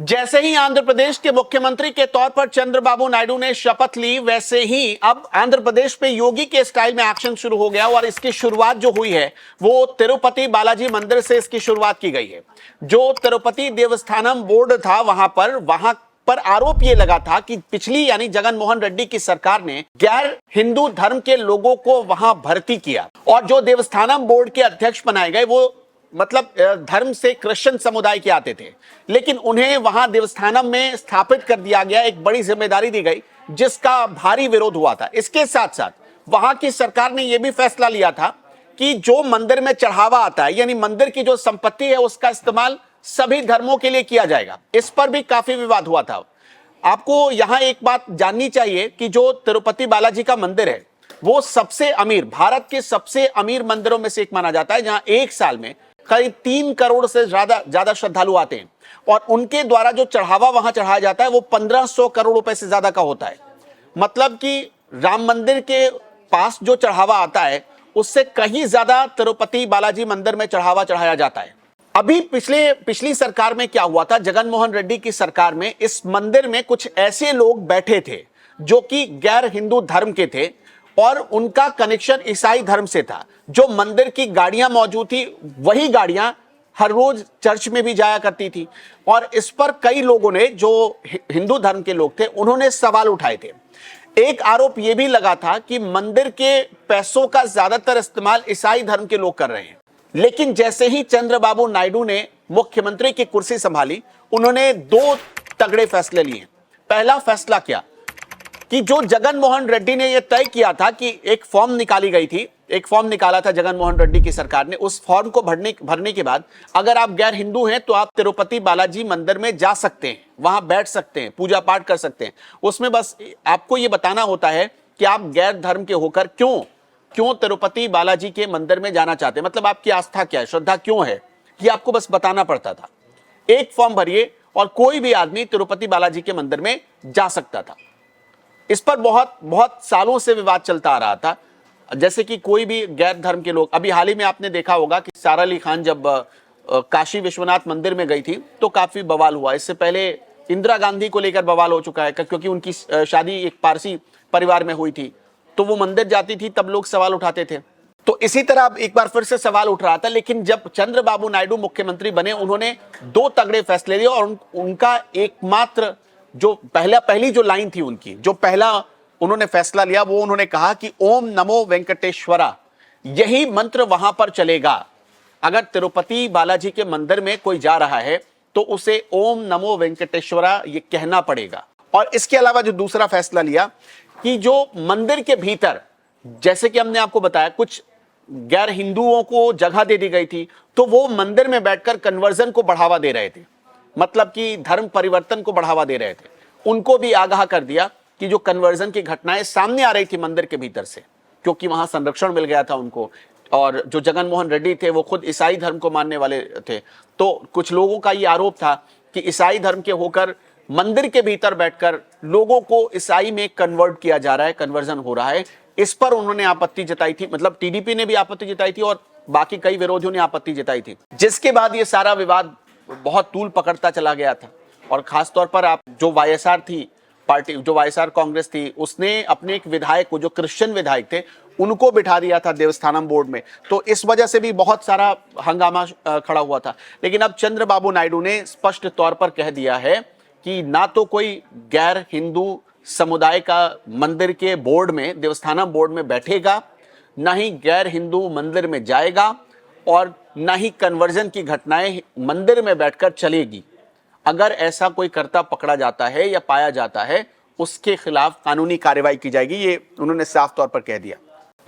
जैसे ही आंध्र प्रदेश के मुख्यमंत्री के तौर पर चंद्रबाबू नायडू ने शपथ ली, वैसे ही अब आंध्र प्रदेश पे योगी के स्टाइल में एक्शन शुरू हो गया और इसकी शुरुआत जो हुई है वो तिरुपति बालाजी मंदिर से इसकी शुरुआत की गई है। जो तिरुपति देवस्थानम बोर्ड था वहां पर आरोप यह लगा था कि पिछली यानी जगनमोहन रेड्डी की सरकार ने गैर हिंदू धर्म के लोगों को वहां भर्ती किया और जो देवस्थानम बोर्ड के अध्यक्ष बनाए गए वो मतलब धर्म से क्रिश्चियन समुदाय के आते थे, लेकिन उन्हें वहां देवस्थानम में स्थापित कर दिया गया, एक बड़ी जिम्मेदारी दी गई जिसका भारी विरोध हुआ था। इसके साथ साथ वहां की सरकार ने यह भी फैसला लिया था कि जो मंदिर में चढ़ावा आता है यानी मंदिर की जो संपत्ति है उसका इस्तेमाल सभी धर्मों के लिए किया जाएगा। इस पर भी काफी विवाद हुआ था। आपको यहां एक बात जाननी चाहिए कि जो तिरुपति बालाजी का मंदिर है वो सबसे अमीर, भारत के सबसे अमीर मंदिरों में से एक माना जाता है, जहां एक साल में करीब 3 करोड़ से ज्यादा श्रद्धालु आते हैं और उनके द्वारा जो चढ़ावा वहां चढ़ाया जाता है वो 1500 करोड़ रुपए से ज्यादा का होता है। मतलब कि राम मंदिर के पास जो चढ़ावा आता है उससे कहीं ज्यादा तिरुपति बालाजी मंदिर में चढ़ावा चढ़ाया जाता है। अभी पिछली सरकार में क्या हुआ था, जगनमोहन रेड्डी की सरकार में इस मंदिर में कुछ ऐसे लोग बैठे थे जो कि गैर हिंदू धर्म के थे और उनका कनेक्शन ईसाई धर्म से था। जो मंदिर की गाड़ियां मौजूद थी वही गाड़ियां हर रोज चर्च में भी जाया करती थी और इस पर कई लोगों ने, जो हिंदू धर्म के लोग थे, उन्होंने सवाल उठाए थे। एक आरोप यह भी लगा था कि मंदिर के पैसों का ज्यादातर इस्तेमाल ईसाई धर्म के लोग कर रहे हैं। लेकिन जैसे ही चंद्रबाबू नायडू ने मुख्यमंत्री की कुर्सी संभाली, उन्होंने 2 तगड़े फैसले लिए। पहला फैसला क्या कि जो जगनमोहन रेड्डी ने यह तय किया था कि एक फॉर्म निकाली गई थी, एक फॉर्म निकाला था जगनमोहन रेड्डी की सरकार ने, उस फॉर्म को भरने के बाद अगर आप गैर हिंदू हैं तो आप तिरुपति बालाजी मंदिर में जा सकते हैं, वहां बैठ सकते हैं, पूजा पाठ कर सकते हैं। उसमें बस आपको यह बताना होता है कि आप गैर धर्म के होकर क्यों तिरुपति बालाजी के मंदिर में जाना चाहते हैं, मतलब आपकी आस्था क्या है, श्रद्धा क्यों है, ये आपको बस बताना पड़ता था। एक फॉर्म भरिए और कोई भी आदमी तिरुपति बालाजी के मंदिर में जा सकता था। इस पर बहुत सालों से विवाद चलता आ रहा था। जैसे कि कोई भी गैर धर्म के लोग, अभी हाल ही में आपने देखा होगा कि सारा अली खान जब काशी विश्वनाथ मंदिर में गई थी तो काफी बवाल हुआ। इससे पहले इंदिरा गांधी को लेकर बवाल हो चुका है क्योंकि उनकी शादी एक पारसी परिवार में हुई थी, तो वो मंदिर जाती थी तब लोग सवाल उठाते थे। तो इसी तरह एक बार फिर से सवाल उठ रहा था। लेकिन जब चंद्रबाबू नायडू मुख्यमंत्री बने, उन्होंने 2 तगड़े फैसले लिए और उनका एकमात्र जो पहली जो लाइन थी उनकी, जो पहला उन्होंने फैसला लिया वो उन्होंने कहा कि ओम नमो वेंकटेश्वरा, यही मंत्र वहां पर चलेगा। अगर तिरुपति बालाजी के मंदिर में कोई जा रहा है तो उसे ओम नमो वेंकटेश्वरा ये कहना पड़ेगा। और इसके अलावा जो दूसरा फैसला लिया कि जो मंदिर के भीतर, जैसे कि हमने आपको बताया, कुछ गैर हिंदुओं को जगह दे दी गई थी, तो वो मंदिर में बैठकर कन्वर्जन को बढ़ावा दे रहे थे, मतलब कि धर्म परिवर्तन को बढ़ावा दे रहे थे। उनको भी आगाह कर दिया कि जो कन्वर्जन की घटनाएं सामने आ रही थी मंदिर के भीतर से, क्योंकि वहां संरक्षण मिल गया था उनको, और जो जगनमोहन रेड्डी थे वो खुद ईसाई धर्म को मानने वाले थे, तो कुछ लोगों का ये आरोप था कि ईसाई धर्म के होकर मंदिर के भीतर बैठकर लोगों को ईसाई में कन्वर्ट किया जा रहा है, कन्वर्जन हो रहा है। इस पर उन्होंने आपत्ति जताई थी, मतलब टीडीपी ने भी आपत्ति जताई थी और बाकी कई विरोधियों ने आपत्ति जताई थी, जिसके बाद ये सारा विवाद बहुत तूल पकड़ता चला गया था। और खासतौर पर आप जो वाईएसआर थी पार्टी, जो वाईएसआर कांग्रेस थी, उसने अपने एक विधायक को, जो क्रिश्चियन विधायक थे, उनको बिठा दिया था देवस्थानम बोर्ड में, तो इस वजह से भी बहुत सारा हंगामा खड़ा हुआ था। लेकिन अब चंद्रबाबू नायडू ने स्पष्ट तौर पर कह दिया है कि ना तो कोई गैर हिंदू समुदाय का मंदिर के बोर्ड में, देवस्थानम बोर्ड में बैठेगा, ना ही गैर हिंदू मंदिर में जाएगा और ना ही कन्वर्जन की घटनाएं मंदिर में बैठकर चलेगी। अगर ऐसा कोई करता पकड़ा जाता है या पाया जाता है, उसके खिलाफ कानूनी कार्रवाई की जाएगी, ये उन्होंने साफ तौर पर कह दिया।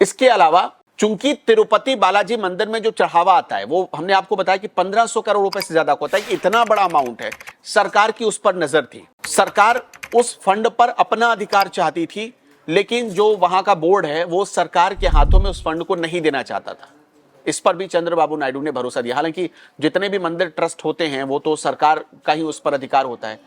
इसके अलावा चूंकि तिरुपति बालाजी मंदिर में जो चढ़ावा आता है वो हमने आपको बताया कि 1500 करोड़ रुपए से ज्यादा होता है, कि इतना बड़ा अमाउंट है। सरकार की उस पर नजर थी, सरकार उस फंड पर अपना अधिकार चाहती थी, लेकिन जो वहां का बोर्ड है वो सरकार के हाथों में उस फंड को नहीं देना चाहता था। इस पर भी चंद्रबाबू नायडू ने भरोसा दिया। हालांकि जितने भी मंदिर ट्रस्ट होते हैं वो तो सरकार का ही उस पर अधिकार होता है,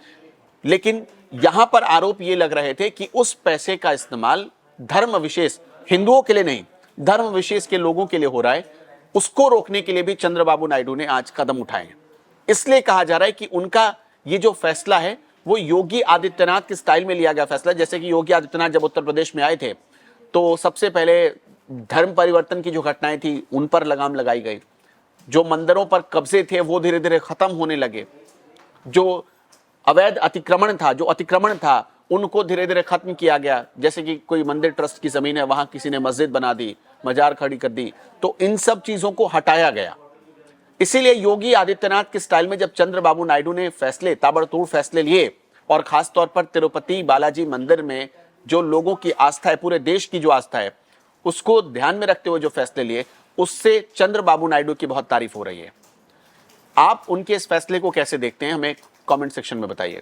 लेकिन यहां पर आरोप ये लग रहे थे कि उस पैसे का इस्तेमाल धर्म विशेष, हिंदुओं के लिए नहीं, धर्म विशेष के लोगों के लिए हो रहा है। उसको रोकने के लिए भी चंद्रबाबू नायडू ने आज कदम उठाए हैं। इसलिए कहा जा रहा है कि उनका ये जो फैसला है वो योगी आदित्यनाथ के स्टाइल में लिया गया फैसला। जैसे कि योगी आदित्यनाथ जब उत्तर प्रदेश में आए थे तो सबसे पहले धर्म परिवर्तन की जो घटनाएं थी उन पर लगाम लगाई गई, जो मंदिरों पर कब्जे थे वो धीरे धीरे खत्म होने लगे, जो अवैध अतिक्रमण था, जो अतिक्रमण था उनको धीरे धीरे खत्म किया गया। जैसे कि कोई मंदिर ट्रस्ट की जमीन है, वहां किसी ने मस्जिद बना दी, मजार खड़ी कर दी, तो इन सब चीजों को हटाया गया। इसीलिए योगी आदित्यनाथ के स्टाइल में जब चंद्रबाबू नायडू ने फैसले, ताबड़तोड़ फैसले लिए और खासतौर पर तिरुपति बालाजी मंदिर में जो लोगों की आस्था है, पूरे देश की जो आस्था है, उसको ध्यान में रखते हुए जो फैसले लिए, उससे चंद्रबाबू नायडू की बहुत तारीफ हो रही है। आप उनके इस फैसले को कैसे देखते हैं, हमें कमेंट सेक्शन में बताइए।